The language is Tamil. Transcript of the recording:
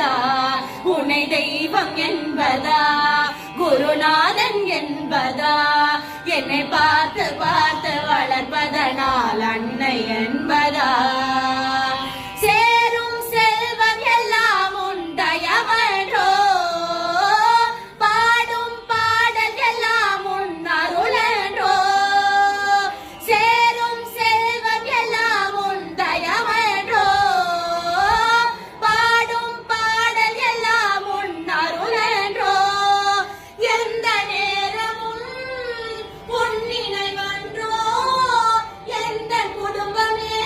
என்பதா உன்னை தெய்வம் என்பதா குருநாதன் என்பதா என்னை பார்த்து பார்த்து வளர்ப்பதனால் அன்னை என்பதா